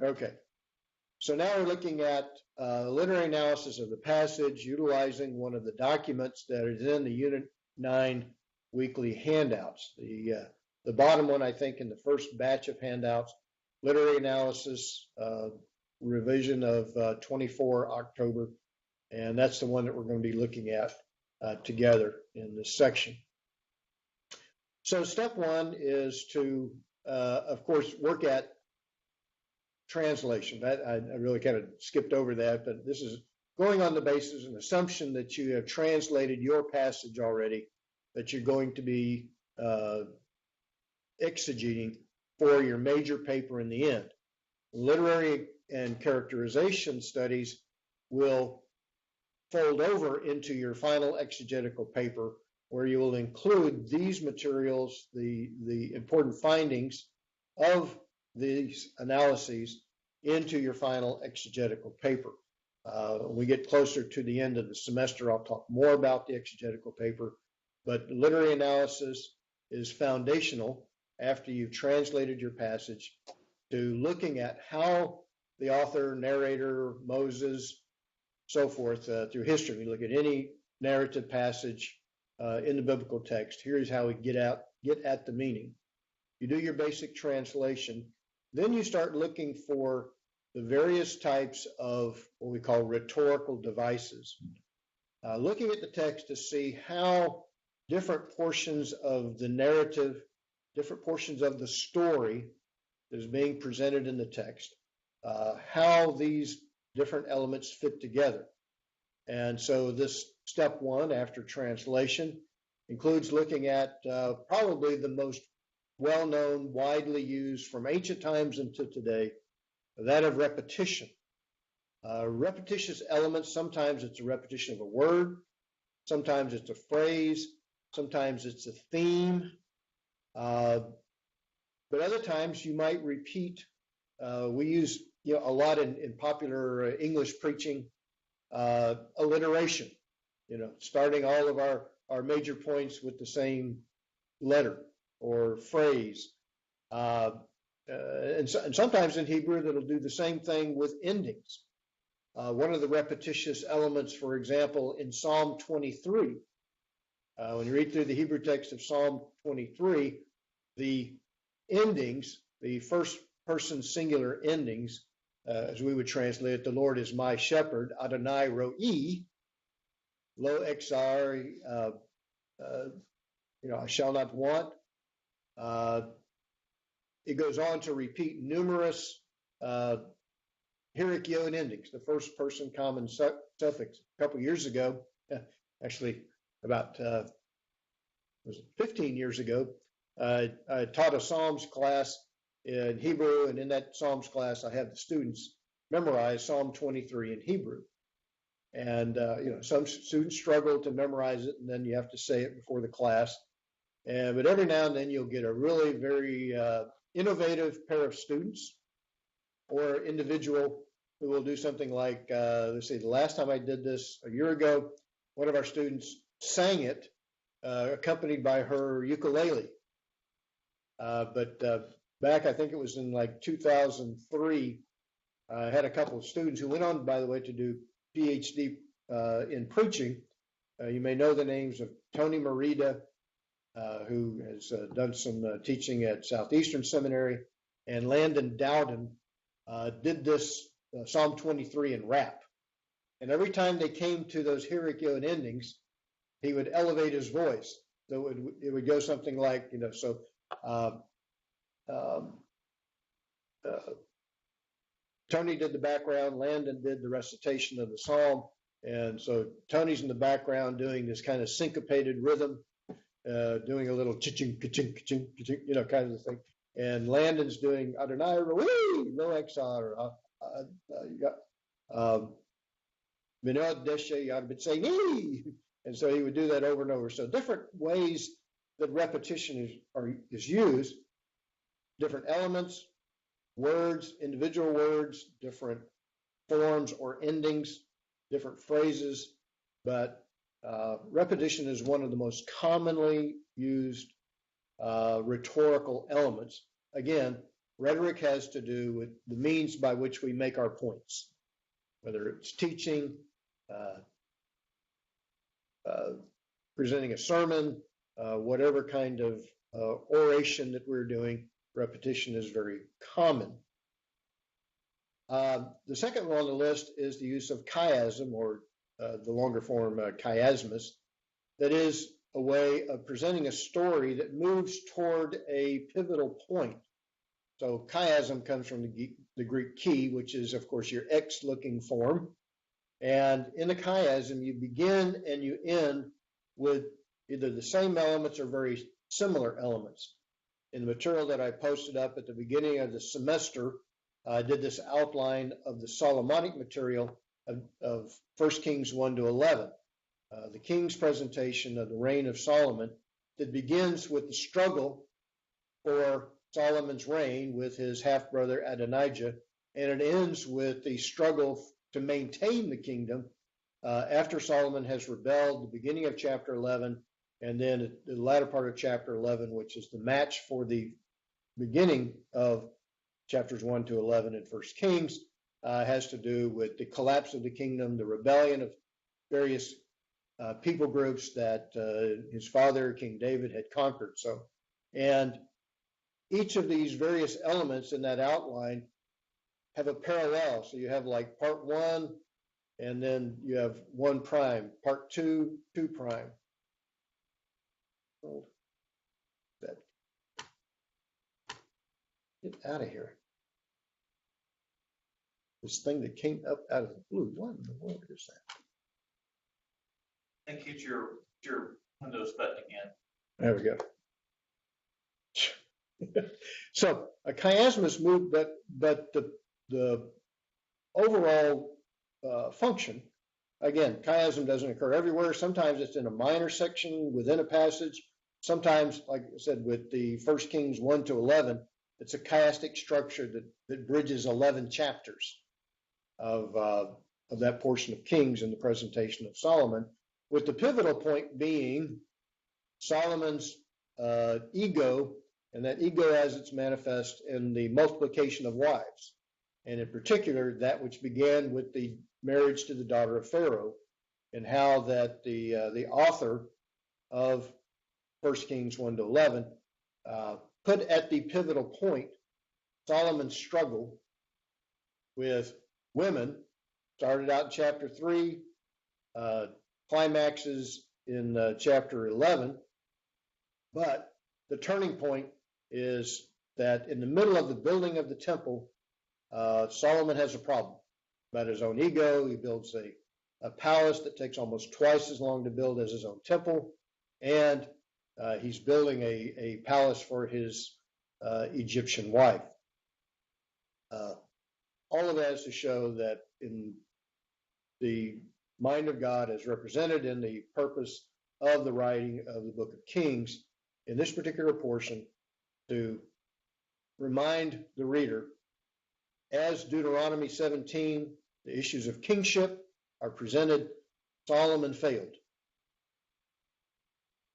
Okay. So now we're looking at literary analysis of the passage utilizing one of the documents that is in the Unit 9 weekly handouts. The bottom one, I think, in the first batch of handouts, literary analysis revision of 24 October. And that's the one that we're going to be looking at together in this section. So step one is to, of course, work at translation. That I really kind of skipped over that, but this is going on the basis and assumption that you have translated your passage already, that you're going to be exegeting for your major paper in the end. Literary and characterization studies will fold over into your final exegetical paper, where you will include these materials, the important findings of these analyses into your final exegetical paper. When we get closer to the end of the semester, I'll talk more about the exegetical paper, but literary analysis is foundational after you've translated your passage to looking at how the author, narrator, Moses, so forth, through history. We look at any narrative passage in the biblical text. Here's how we get at the meaning. You do your basic translation, then you start looking for the various types of what we call rhetorical devices. Looking at the text to see how different portions of the narrative, different portions of the story that is being presented in the text, how these different elements fit together. And so this step one after translation includes looking at probably the most well-known, widely used from ancient times until today, that of repetition. Repetitious elements, sometimes it's a repetition of a word, sometimes it's a phrase, sometimes it's a theme, but other times you might repeat. We use a lot in popular English preaching, alliteration, starting all of our major points with the same letter or phrase. And sometimes in Hebrew, that'll do the same thing with endings. One of the repetitious elements, for example, in Psalm 23, when you read through the Hebrew text of Psalm 23, the endings, the first person singular endings, as we would translate it, the Lord is my shepherd, Adonai Ro'i, Lo Exar, I shall not want. It goes on to repeat numerous Hirik Yod endings, the first person common suffix. A couple years ago, actually about 15 years ago, I taught a Psalms class in Hebrew, and in that Psalms class, I had the students memorize Psalm 23 in Hebrew. And some students struggle to memorize it, and then you have to say it before the class. But every now and then you'll get a really very innovative pair of students or individual who will do something like, let's see, the last time I did this a year ago, one of our students sang it accompanied by her ukulele. But back, I think it was in like 2003, I had a couple of students who went on, by the way, to do PhD in preaching. You may know the names of Tony Merida, who has done some teaching at Southeastern Seminary, and Landon Dowden did this Psalm 23 in rap. And every time they came to those Hirik Yod endings, he would elevate his voice. So it would go something like, Tony did the background, Landon did the recitation of the psalm, and so Tony's in the background doing this kind of syncopated rhythm, doing a little cha-ching, ka-ching, ka-ching, ka-ching, kind of thing. And Landon's doing Adonai Ro'i, Lo Exar, Vinod Deshe Yad B'Tzei. And so he would do that over and over. So different ways that repetition is used, different elements, words, individual words, different forms or endings, different phrases, but repetition is one of the most commonly used rhetorical elements. Again, Rhetoric has to do with the means by which we make our points, whether it's teaching, presenting a sermon, whatever kind of oration that we're doing. Repetition is very common. The second one on the list is the use of chiasm, or the longer form chiasmus, that is a way of presenting a story that moves toward a pivotal point. So chiasm comes from the Greek chi, which is, of course, your X-looking form. And in the chiasm, you begin and you end with either the same elements or very similar elements. In the material that I posted up at the beginning of the semester, I did this outline of the Solomonic material of 1 Kings 1 to 11. The king's presentation of the reign of Solomon that begins with the struggle for Solomon's reign with his half-brother Adonijah, and it ends with the struggle to maintain the kingdom after Solomon has rebelled, the beginning of chapter 11, and then the latter part of chapter 11, which is the match for the beginning of chapters 1 to 11 in 1 Kings, has to do with the collapse of the kingdom, the rebellion of various people groups that his father, King David, had conquered. And each of these various elements in that outline have a parallel. So you have like part 1, and then you have 1 prime, part 2, 2 prime. Oh, that. Get out of here. This thing that came up out of the blue. What in the world is that? I think hit your Windows button again. There we go. So a chiasmus move, but the overall function, again, chiasm doesn't occur everywhere. Sometimes it's in a minor section within a passage. Sometimes, like I said, with the 1 Kings 1 to 11, it's a chiastic structure that bridges 11 chapters of that portion of Kings in the presentation of Solomon, with the pivotal point being Solomon's ego, and that ego as it's manifest in the multiplication of wives, and in particular that which began with the marriage to the daughter of Pharaoh, and how that the author of 1 Kings 1 to 11 put at the pivotal point Solomon's struggle with women. Started out in chapter 3, climaxes in chapter 11, but the turning point is that in the middle of the building of the temple, Solomon has a problem about his own ego. He builds a palace that takes almost twice as long to build as his own temple, and he's building a palace for his Egyptian wife. All of that is to show that in the mind of God as represented in the purpose of the writing of the book of Kings, in this particular portion, to remind the reader, as Deuteronomy 17, the issues of kingship are presented, Solomon failed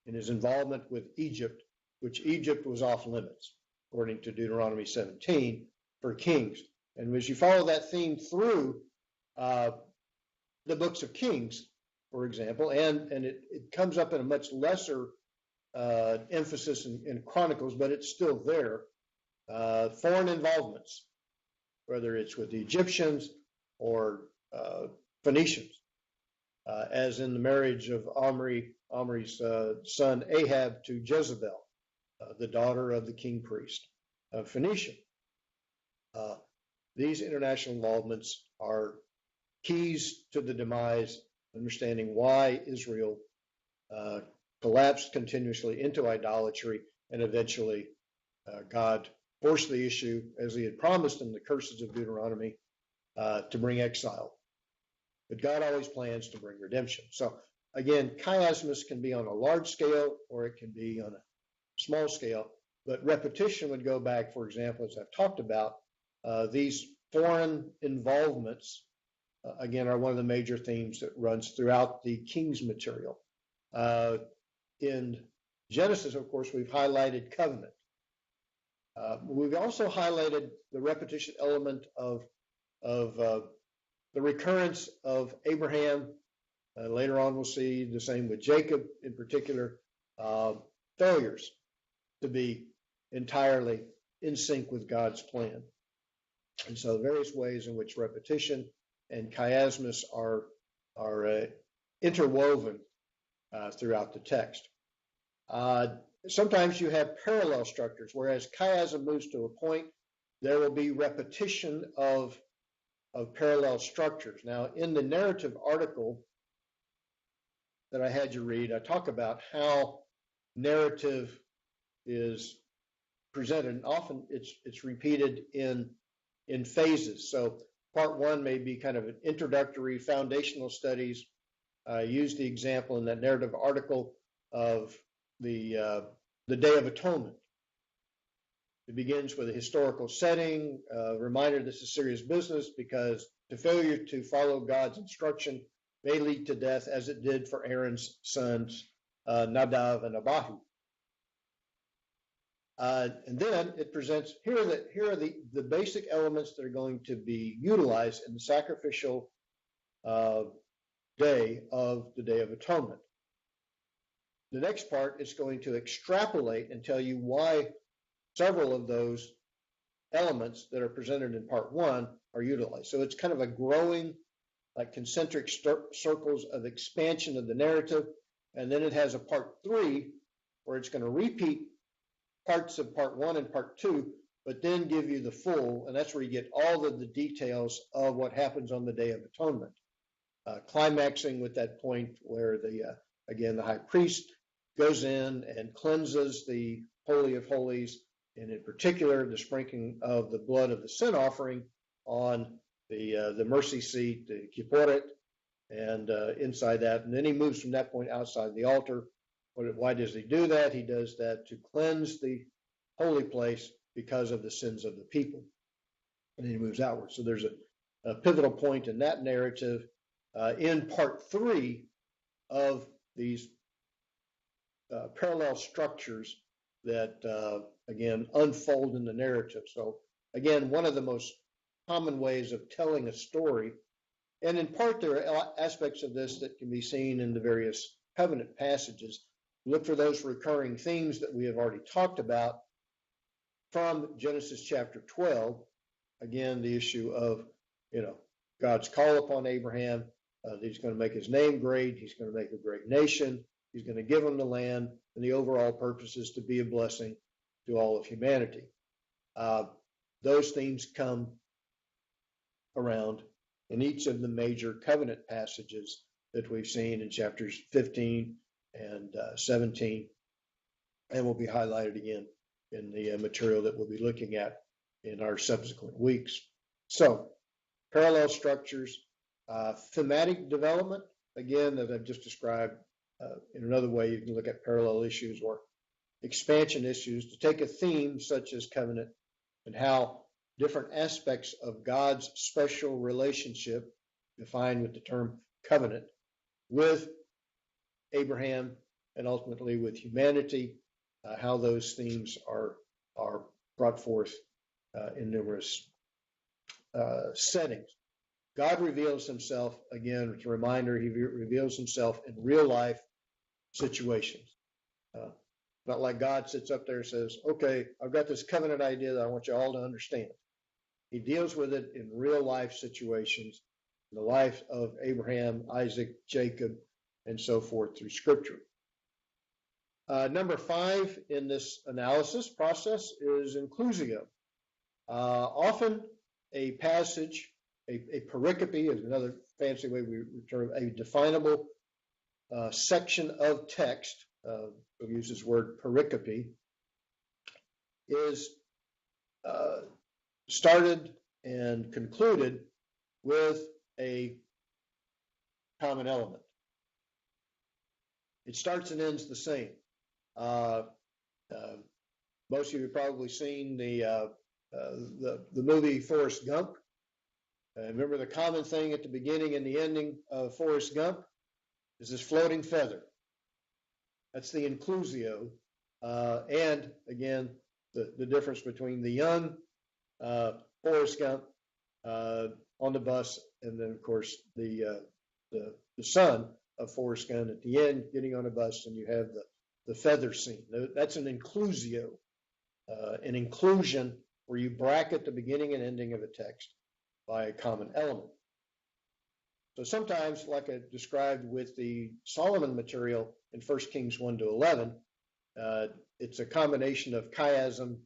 in his involvement with Egypt, which Egypt was off limits, according to Deuteronomy 17, for kings. And as you follow that theme through the books of Kings, for example, and it comes up in a much lesser emphasis in Chronicles, but it's still there. Foreign involvements, whether it's with the Egyptians or Phoenicians, as in the marriage of Omri's son Ahab to Jezebel, the daughter of the king priest of Phoenicia. These international involvements are keys to the demise, understanding why Israel collapsed continuously into idolatry, and eventually God forced the issue, as he had promised in the curses of Deuteronomy, to bring exile. But God always plans to bring redemption. So again, chiasmus can be on a large scale or it can be on a small scale, but repetition would go back, for example, as I've talked about, these foreign involvements, again, are one of the major themes that runs throughout the King's material. In Genesis, of course, we've highlighted covenant. We've also highlighted the repetition element of the recurrence of Abraham. Later on, we'll see the same with Jacob in particular, failures to be entirely in sync with God's plan. And so various ways in which repetition and chiasmus are interwoven throughout the text. Sometimes you have parallel structures, whereas chiasm moves to a point, there will be repetition of parallel structures. Now, in the narrative article that I had you read, I talk about how narrative is presented, and often it's repeated in phases. So part one may be kind of an introductory foundational studies. I used the example in that narrative article of the Day of Atonement. It begins with a historical setting, reminder this is serious business because the failure to follow God's instruction may lead to death, as it did for Aaron's sons, Nadav and Abihu. And then it presents, here are the basic elements that are going to be utilized in the sacrificial day of the Day of Atonement. The next part is going to extrapolate and tell you why several of those elements that are presented in part one are utilized. So it's kind of a growing, like concentric circles of expansion of the narrative. And then it has a part three where it's going to repeat parts of part one and part two, but then give you the full, and that's where you get all of the details of what happens on the Day of Atonement. Climaxing with that point where the high priest goes in and cleanses the Holy of Holies, and in particular, the sprinkling of the blood of the sin offering on the mercy seat, the kipporet, and inside that. And then he moves from that point outside the altar. Why does he do that? He does that to cleanse the holy place because of the sins of the people. And then he moves outward. So there's a pivotal point in that narrative in part three of these parallel structures that, again, unfold in the narrative. So, again, one of the most common ways of telling a story. And in part, there are aspects of this that can be seen in the various covenant passages. Look for those recurring themes that we have already talked about from Genesis chapter 12. Again, the issue of, God's call upon Abraham, that he's going to make his name great, he's going to make a great nation, he's going to give him the land, and the overall purpose is to be a blessing to all of humanity. Those themes come around in each of the major covenant passages that we've seen in chapters 15 and 17, and will be highlighted again in the material that we'll be looking at in our subsequent weeks. So, parallel structures, thematic development, again, that I've just described. In another way, you can look at parallel issues or expansion issues to take a theme such as covenant and how different aspects of God's special relationship, defined with the term covenant, with Abraham and ultimately with humanity, how those themes are brought forth in numerous settings. God reveals himself, again, it's a reminder, he reveals himself in real life situations. Not like God sits up there and says, okay, I've got this covenant idea that I want you all to understand. He deals with it in real life situations, in the life of Abraham, Isaac, Jacob, and so forth through Scripture. Number 5 in this analysis process is inclusio. Often a passage, a pericope is another fancy way we term a definable section of text, we'll use this word pericope, is started and concluded with a common element. It starts and ends the same. Most of you have probably seen the movie Forrest Gump. Remember the common thing at the beginning and the ending of Forrest Gump is this floating feather. That's the inclusio. And again, the difference between the young Forrest Gump on the bus, and then of course the son of Forrest Gump at the end getting on a bus, and you have the feather scene. That's an inclusio, an inclusion where you bracket the beginning and ending of a text by a common element. So sometimes, like I described with the Solomon material in 1 Kings 1 to 11, it's a combination of chiasm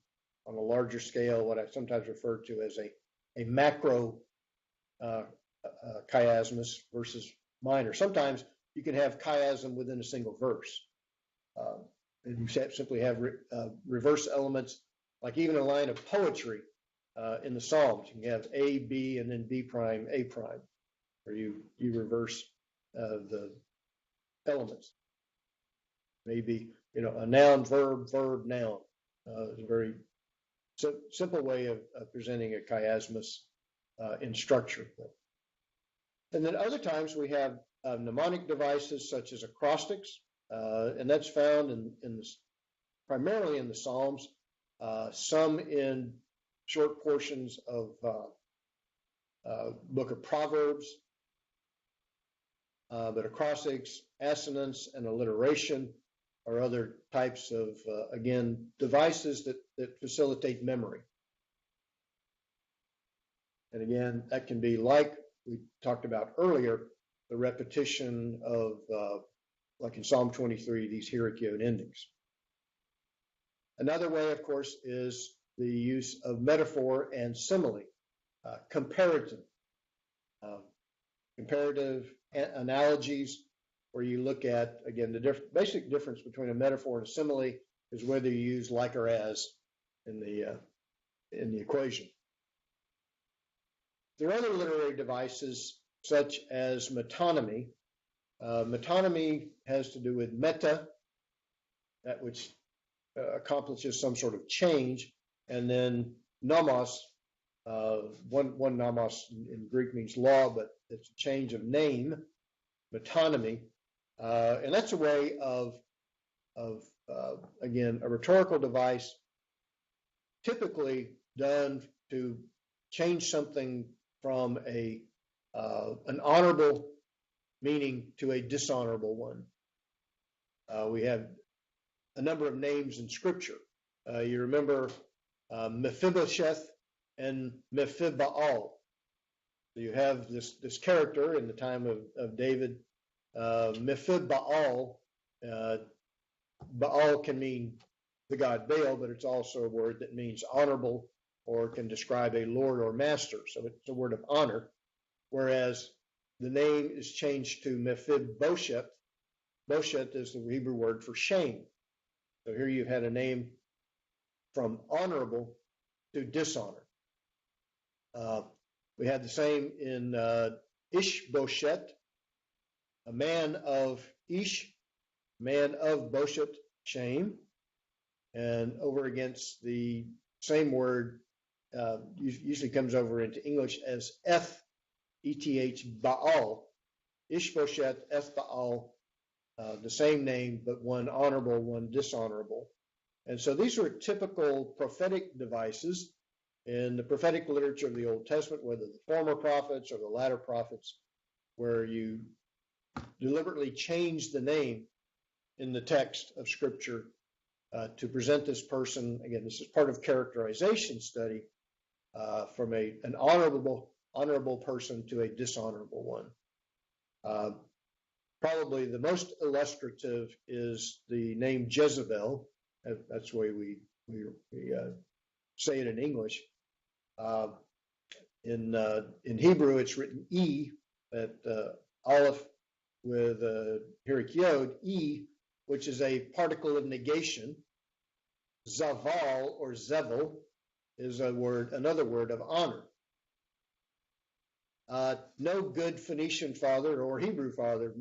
on a larger scale, what I sometimes refer to as a macro chiasmus versus minor. Sometimes you can have chiasm within a single verse. And you simply have reverse elements, like even a line of poetry in the Psalms. You can have A, B, and then B prime, A prime, where you reverse the elements. Maybe, a noun, verb, verb, noun. It's a very simple way of presenting a chiasmus in structure. And then other times we have mnemonic devices such as acrostics, and that's found primarily in the Psalms, some in short portions of book of Proverbs, but acrostics, assonance, and alliteration are other types of, again, devices that facilitate memory. And again, that can be like we talked about earlier, the repetition of, like in Psalm 23, these Hierokion endings. Another way, of course, is the use of metaphor and simile, comparative analogies, where you look at, again, the basic difference between a metaphor and a simile is whether you use like or as in the equation. There are other literary devices such as metonymy. Metonymy has to do with meta, that which accomplishes some sort of change, and then nomos. One nomos in Greek means law, but it's a change of name, metonymy. And that's a way of again, a rhetorical device typically done to change something from an honorable meaning to a dishonorable one. We have a number of names in Scripture. You remember Mephibosheth and Mephibaal. You have this character in the time of David, Mephibaal. Baal can mean the god Baal, but it's also a word that means honorable or can describe a lord or master. So it's a word of honor, whereas the name is changed to Mephibosheth. Bosheth is the Hebrew word for shame. So here you've had a name from honorable to dishonor. We had the same in Ishbosheth, a man of Ish, man of Bosheth, shame, and over against the same word usually comes over into English as ETH Baal, Ishbosheth, Baal, the same name, but one honorable, one dishonorable. And so these were typical prophetic devices in the prophetic literature of the Old Testament, whether the former prophets or the latter prophets, where you deliberately change the name in the text of Scripture to present this person, again, this is part of characterization study, from an honorable person to a dishonorable one. Probably the most illustrative is the name Jezebel. That's the way we say it in English. In Hebrew, it's written E, that Aleph with Hierokion, E, which is a particle of negation. Zaval or Zevel is another word of honor. No good Phoenician father or Hebrew father,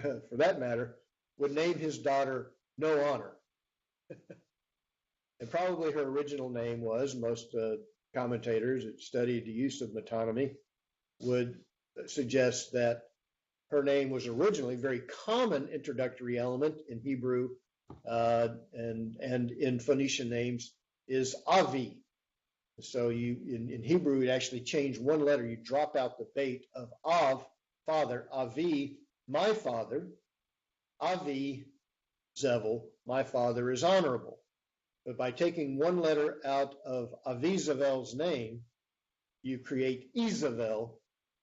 for that matter, would name his daughter No Honor. And probably her original name was, most commentators that studied the use of metonymy would suggest that her name was originally a very common introductory element in Hebrew and in Phoenician names, is Avi. So in Hebrew, you actually change one letter. You drop out the bait of Av, father, Avi, my father, Avi, Zevel, my father is honorable. But by taking one letter out of Avizavel's name, you create Izavel,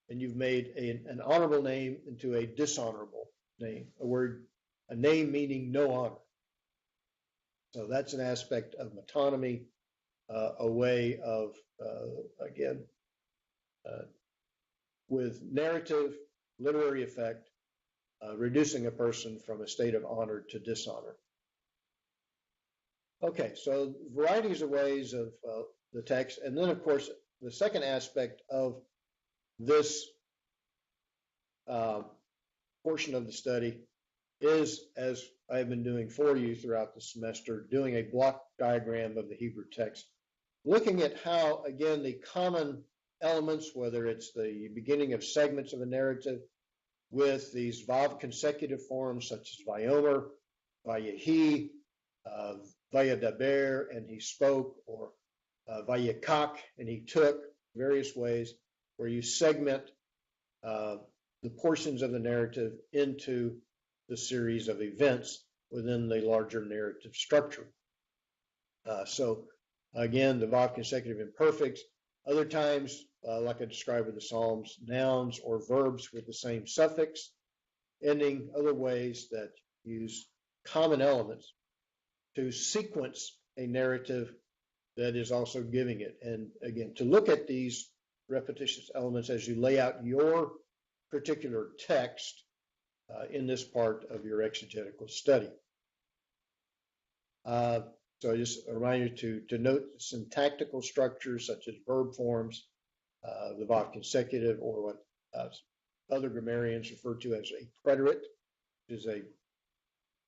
and you've made an honorable name into a dishonorable name, a name meaning no honor. So that's an aspect of metonymy, a way of, again, with narrative, literary effect, reducing a person from a state of honor to dishonor. Okay, so varieties of ways of the text. And then, of course, the second aspect of this portion of the study is, as I've been doing for you throughout the semester, doing a block diagram of the Hebrew text, looking at how, again, the common elements, whether it's the beginning of segments of a narrative with these Vav consecutive forms such as Vayomer, Vayehi, Vayadaber, and he spoke, or Vayakak, and he took, various ways where you segment the portions of the narrative into the series of events within the larger narrative structure. So again, the Vav consecutive imperfects, other times, like I described with the Psalms, nouns or verbs with the same suffix, ending, other ways that use common elements to sequence a narrative that is also giving it. And again, to look at these repetitious elements as you lay out your particular text in this part of your exegetical study. So just a reminder to note syntactical structures such as verb forms, the Vav consecutive, or what other grammarians refer to as a preterite, which is a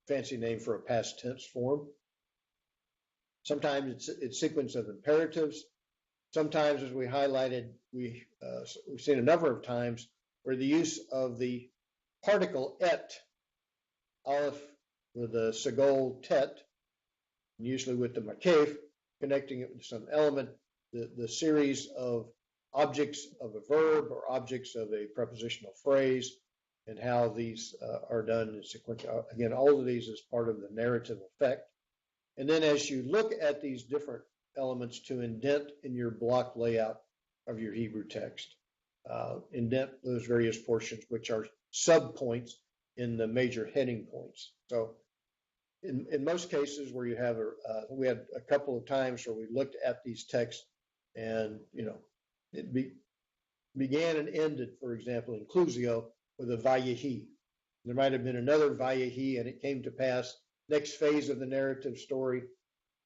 fancy name for a past tense form. Sometimes it's sequence of imperatives. Sometimes, as we highlighted, we've seen a number of times where the use of the particle et, aleph with the segol tet, usually with the makef, connecting it with some element, the series of objects of a verb or objects of a prepositional phrase, and how these are done in sequence. Again, all of these is part of the narrative effect. And then as you look at these different elements to indent in your block layout of your Hebrew text, indent those various portions, which are subpoints in the major heading points. So in most cases where you have, we had a couple of times where we looked at these texts and, it began and ended, for example, in Clusio with a Vayehi. There might have been another Vayehi, and it came to pass, next phase of the narrative story,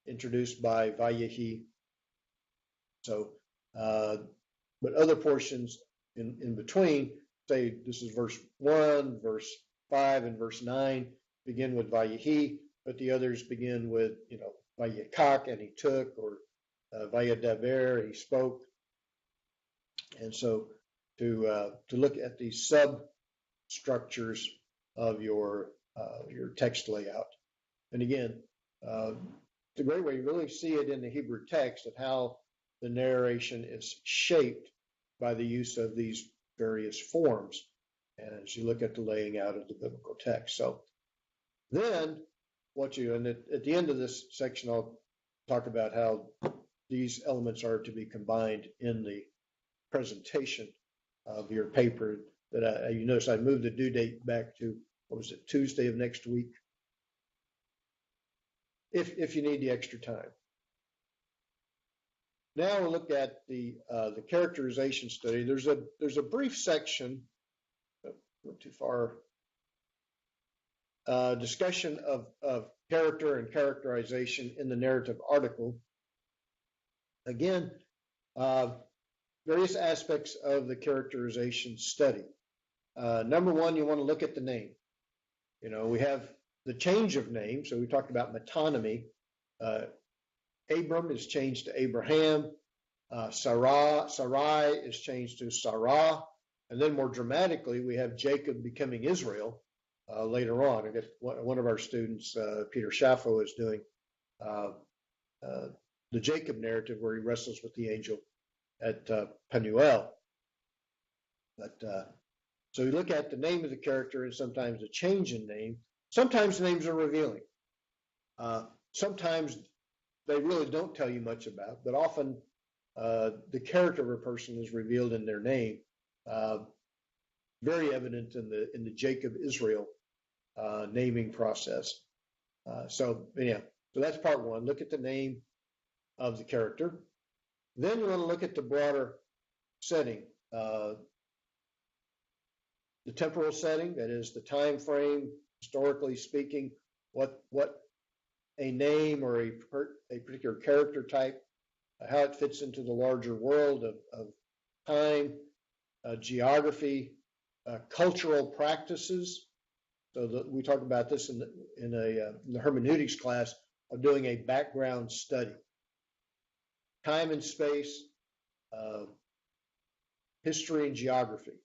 introduced by Vayehi. So, but other portions in between, say this is verse 1, verse 5, and verse 9, begin with Vayehi, but the others begin with, Vayakak, and he took, or Vayadaber, he spoke. And so to look at these substructures of your text layout. And again, it's a great way you really see it in the Hebrew text of how the narration is shaped by the use of these various forms, and as you look at the laying out of the biblical text. So then and at the end of this section, I'll talk about how these elements are to be combined in the presentation of your paper. That you notice I moved the due date back to, Tuesday of next week, if you need the extra time. Now we'll look at the characterization study. There's a brief section, not too far, discussion of character and characterization in the narrative article. Again, various aspects of the characterization study. Number one, you want to look at the name. We have the change of name. So we talked about metonymy. Abram is changed to Abraham. Sarai is changed to Sarah. And then more dramatically, we have Jacob becoming Israel later on. I guess one of our students, Peter Schaffo, is doing the Jacob narrative where he wrestles with the angel at Penuel. But so you look at the name of the character and sometimes a change in name. Sometimes names are revealing. Sometimes they really don't tell you much about, but often the character of a person is revealed in their name. Very evident in the Jacob Israel naming process. So that's part one. Look at the name of the character. Then you want to look at the broader setting, the temporal setting, that is the time frame, historically speaking, what a name or a particular character type, how it fits into the larger world of time, geography, cultural practices. So we talk about this in the hermeneutics class of doing a background study. Time and space, history and geography,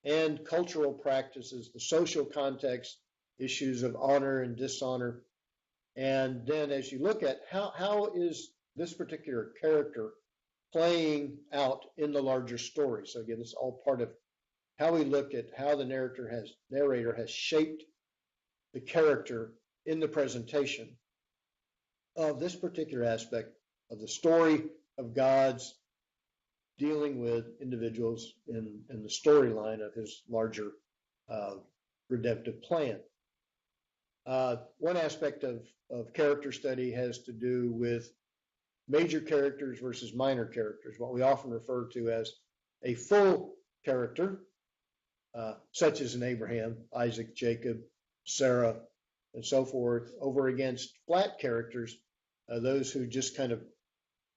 and cultural practices, the social context, issues of honor and dishonor. And then as you look at how is this particular character playing out in the larger story. So again, this is all part of how we look at how the narrator has shaped the character in the presentation of this particular aspect of the story of God's dealing with individuals in the storyline of his larger redemptive plan. One aspect of character study has to do with major characters versus minor characters, what we often refer to as a full character, such as an Abraham, Isaac, Jacob, Sarah, and so forth, over against flat characters, those who just kind of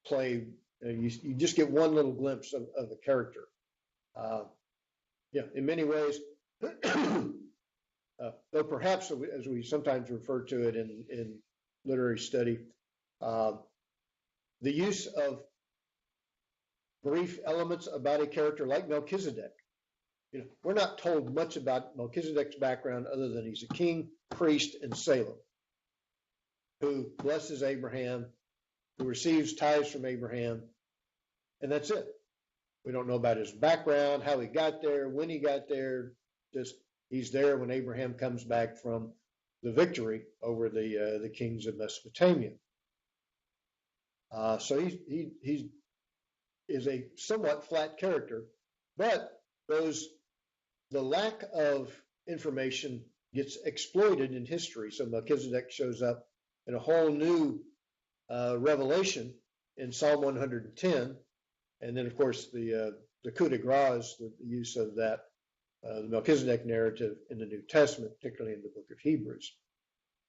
play, you just get one little glimpse of the character. In many ways, though perhaps, as we sometimes refer to it in literary study, the use of brief elements about a character like Melchizedek. We're not told much about Melchizedek's background other than he's a king, priest in Salem, who blesses Abraham, who receives tithes from Abraham, and that's it. We don't know about his background, how he got there, when he got there. Just he's there when Abraham comes back from the victory over the kings of Mesopotamia. So he is a somewhat flat character, but the lack of information gets exploited in history. So Melchizedek shows up in a whole new revelation in Psalm 110, and then of course the coup de grace, the use of that the Melchizedek narrative in the New Testament, particularly in the book of Hebrews.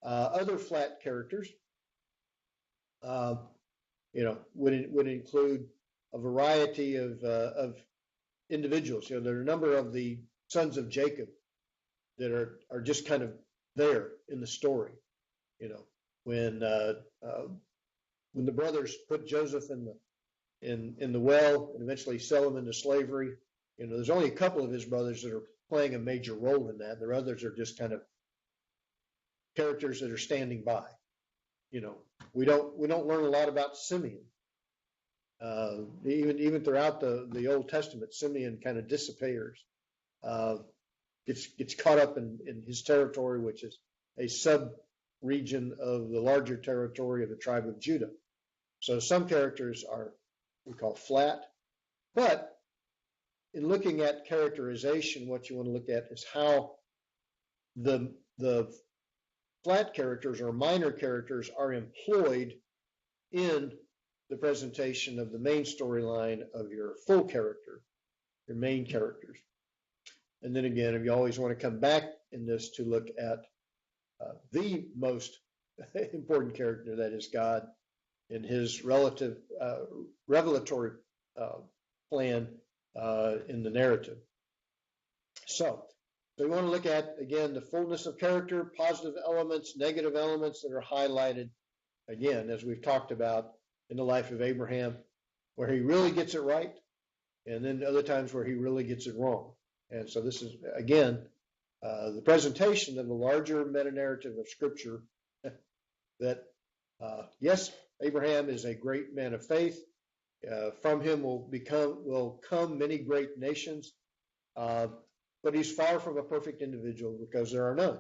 Other flat characters, would include a variety of individuals. There are a number of the sons of Jacob that are just kind of there in the story. When the brothers put Joseph in the well and eventually sell him into slavery, there's only a couple of his brothers that are playing a major role in that. The others are just kind of characters that are standing by. We don't learn a lot about Simeon. Even throughout the Old Testament, Simeon kind of disappears. Gets caught up in his territory, which is a sub-region of the larger territory of the tribe of Judah. So some characters are, we call flat, but in looking at characterization, what you want to look at is how the flat characters or minor characters are employed in the presentation of the main storyline of your full character, your main characters. And then again, if you always want to come back in this to look at the most important character, that is God, in his relative revelatory plan in the narrative. So we want to look at, again, the fullness of character, positive elements, negative elements that are highlighted, again, as we've talked about in the life of Abraham, where he really gets it right, and then other times where he really gets it wrong. And so this is, again, the presentation of the larger meta-narrative of Scripture that, yes, Abraham is a great man of faith. From him will come many great nations. But he's far from a perfect individual because there are none,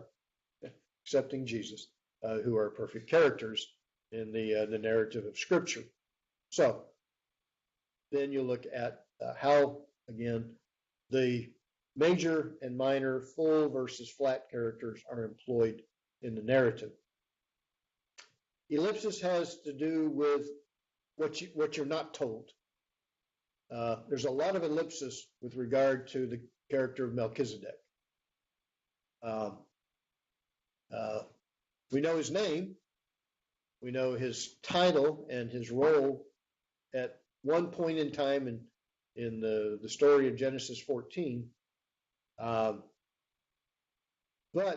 excepting Jesus, who are perfect characters in the narrative of Scripture. So then you look at how, again, the major and minor, full versus flat characters are employed in the narrative. Ellipsis has to do with what you're not told. There's a lot of ellipsis with regard to the character of Melchizedek. We know his name, we know his title and his role at one point in time in the story of Genesis 14. But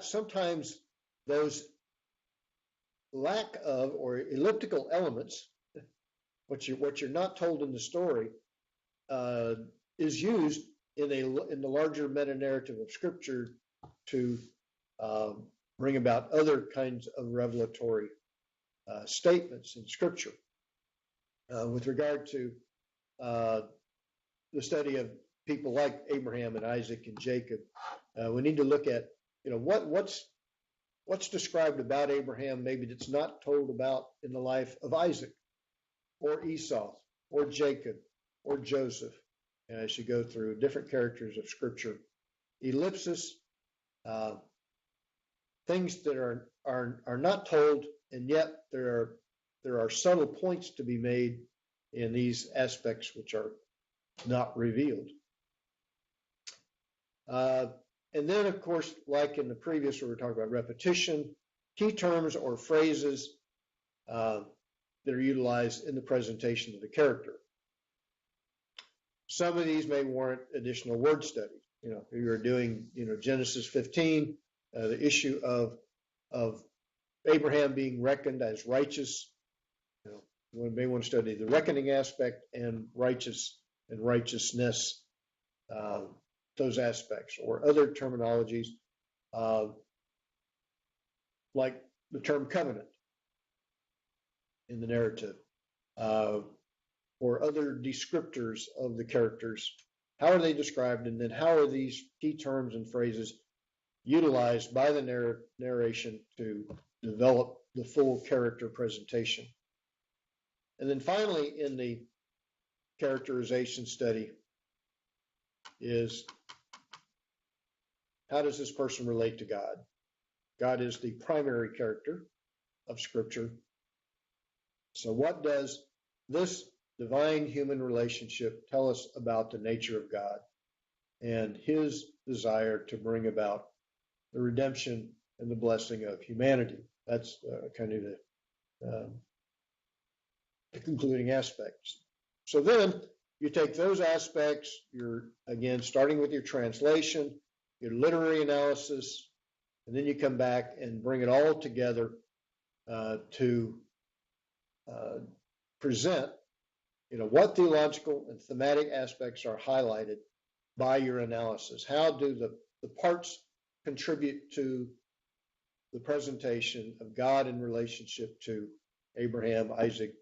sometimes those lack of or elliptical elements, what you're not told in the story, is used in the larger meta narrative of Scripture to bring about other kinds of revelatory statements in Scripture. With regard to the study of people like Abraham and Isaac and Jacob, we need to look at what's described about Abraham maybe that's not told about in the life of Isaac or Esau or Jacob or Joseph. And as you go through different characters of Scripture, ellipsis, things that are not told, and yet there are subtle points to be made in these aspects which are not revealed. And then, of course, like in the previous where we were talking about repetition, key terms or phrases that are utilized in the presentation of the character. Some of these may warrant additional word study. If you're doing, Genesis 15, the issue of Abraham being reckoned as righteous. We may want to study the reckoning aspect and righteous and righteousness, those aspects, or other terminologies like the term covenant in the narrative, or other descriptors of the characters. How are they described, and then how are these key terms and phrases utilized by the narration to develop the full character presentation? And then finally, in the characterization study is, how does this person relate to God? God is the primary character of Scripture. So what does this divine human relationship tell us about the nature of God and his desire to bring about the redemption and the blessing of humanity? That's kind of the concluding aspects. So then you take those aspects, you're again starting with your translation, your literary analysis, and then you come back and bring it all together to present, what theological and thematic aspects are highlighted by your analysis. How do the parts contribute to the presentation of God in relationship to Abraham, Isaac,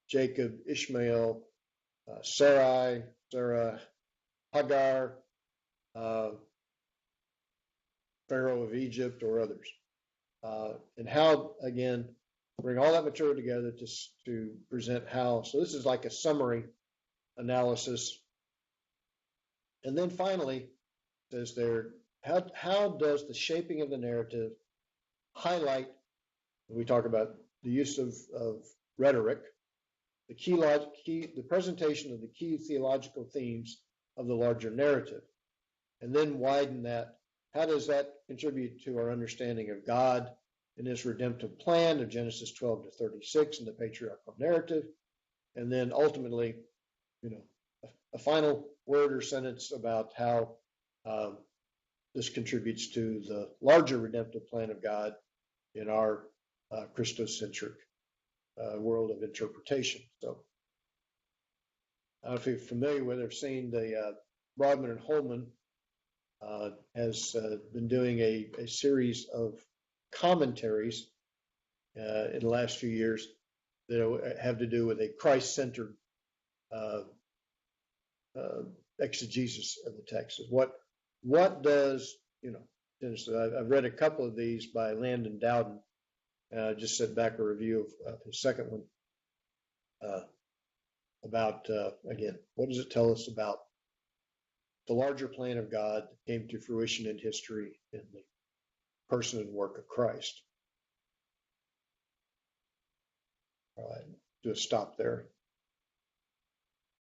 Jacob, Ishmael, Sarai, Sarah, Hagar, Pharaoh of Egypt, or others? And how, again, bring all that material together to present how. So this is like a summary analysis. And then finally, says there, how does the shaping of the narrative highlight, when we talk about the use of rhetoric, the presentation of the key theological themes of the larger narrative, and then widen that. How does that contribute to our understanding of God in his redemptive plan of Genesis 12 to 36 in the patriarchal narrative? And then ultimately, a final word or sentence about how this contributes to the larger redemptive plan of God in our Christocentric world of interpretation. So, I don't know if you're familiar with or seen the Broadman and Holman has been doing a series of commentaries in the last few years that have to do with a Christ-centered uh, exegesis of the text. What does, I've read a couple of these by Landon Dowden. Just sent back a review of his second one about, again, what does it tell us about the larger plan of God that came to fruition in history in the person and work of Christ? All right, do a stop there.